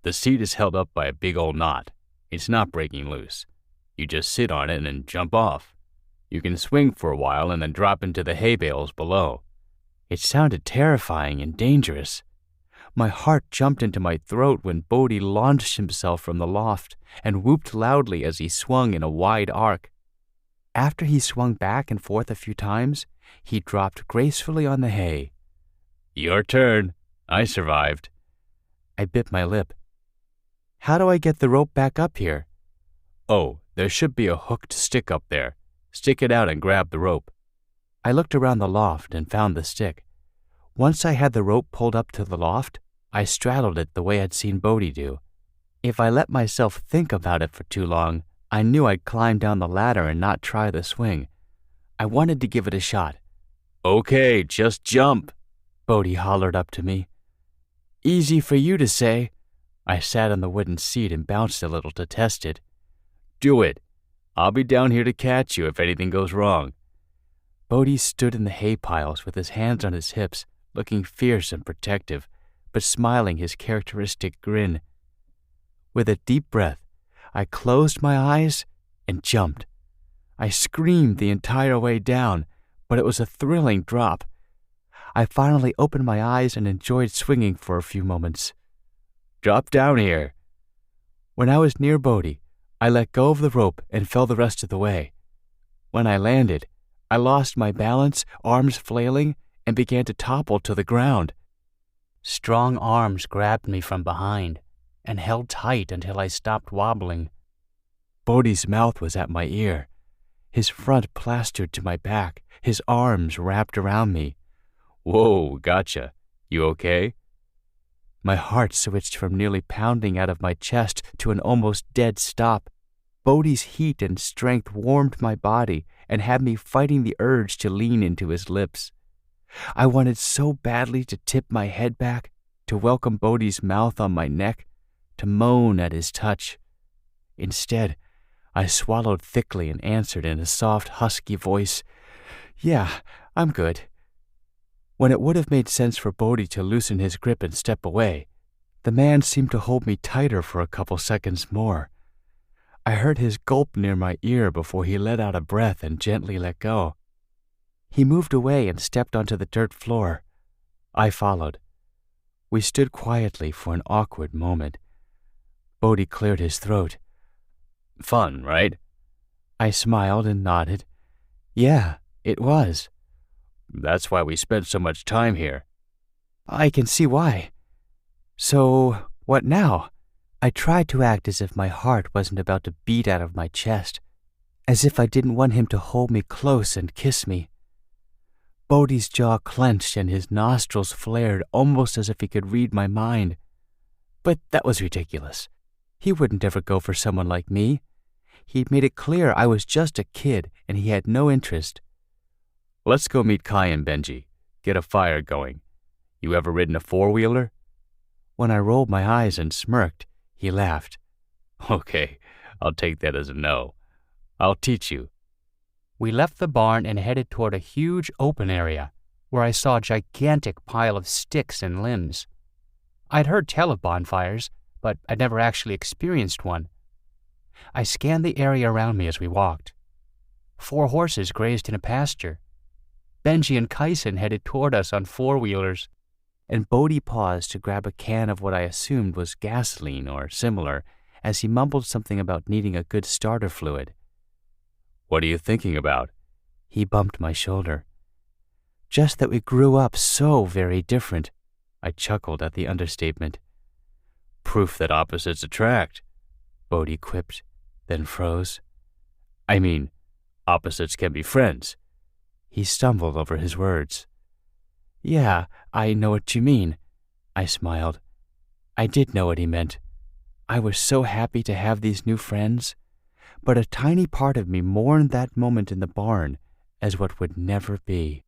The seat is held up by a big old knot. It's not breaking loose. You just sit on it and then jump off. You can swing for a while and then drop into the hay bales below. It sounded terrifying and dangerous. My heart jumped into my throat when Bodhi launched himself from the loft and whooped loudly as he swung in a wide arc. After he swung back and forth a few times, he dropped gracefully on the hay. Your turn. I survived. I bit my lip. How do I get the rope back up here? Oh, there should be a hooked stick up there. Stick it out and grab the rope. I looked around the loft and found the stick. Once I had the rope pulled up to the loft, I straddled it the way I'd seen Bodhi do. If I let myself think about it for too long, I knew I'd climb down the ladder and not try the swing. I wanted to give it a shot. Okay, just jump, Bodhi hollered up to me. Easy for you to say. I sat on the wooden seat and bounced a little to test it. Do it. I'll be down here to catch you if anything goes wrong. Bodhi stood in the hay piles with his hands on his hips, looking fierce and protective, but smiling his characteristic grin. With a deep breath, I closed my eyes and jumped. I screamed the entire way down, but it was a thrilling drop. I finally opened my eyes and enjoyed swinging for a few moments. Drop down here. When I was near Bodhi, I let go of the rope and fell the rest of the way. When I landed, I lost my balance, arms flailing, and began to topple to the ground. Strong arms grabbed me from behind and held tight until I stopped wobbling. Bodhi's mouth was at my ear, his front plastered to my back, his arms wrapped around me. Whoa, gotcha. You okay? My heart switched from nearly pounding out of my chest to an almost dead stop. Bodhi's heat and strength warmed my body and had me fighting the urge to lean into his lips. I wanted so badly to tip my head back, to welcome Bodhi's mouth on my neck, to moan at his touch. Instead, I swallowed thickly and answered in a soft, husky voice, Yeah, I'm good. When it would have made sense for Bodhi to loosen his grip and step away, the man seemed to hold me tighter for a couple seconds more. I heard his gulp near my ear before he let out a breath and gently let go. He moved away and stepped onto the dirt floor. I followed. We stood quietly for an awkward moment. Bodhi cleared his throat. Fun, right? I smiled and nodded. Yeah, it was. That's why we spent so much time here. I can see why. So, what now? I tried to act as if my heart wasn't about to beat out of my chest, as if I didn't want him to hold me close and kiss me. Bodhi's jaw clenched and his nostrils flared almost as if he could read my mind. But that was ridiculous. He wouldn't ever go for someone like me. He'd made it clear I was just a kid and he had no interest. Let's go meet Kai and Benji. Get a fire going. You ever ridden a four-wheeler? When I rolled my eyes and smirked, he laughed. Okay, I'll take that as a no. I'll teach you. We left the barn and headed toward a huge open area where I saw a gigantic pile of sticks and limbs. I'd heard tell of bonfires, but I'd never actually experienced one. I scanned the area around me as we walked. 4 horses grazed in a pasture. Benji and Kyson headed toward us on four-wheelers, and Bodhi paused to grab a can of what I assumed was gasoline or similar as he mumbled something about needing a good starter fluid. What are you thinking about? He bumped my shoulder. Just that we grew up so very different. I chuckled at the understatement. Proof that opposites attract, Bodhi quipped, then froze. I mean, opposites can be friends. He stumbled over his words. Yeah, I know what you mean, I smiled. I did know what he meant. I was so happy to have these new friends, but a tiny part of me mourned that moment in the barn as what would never be.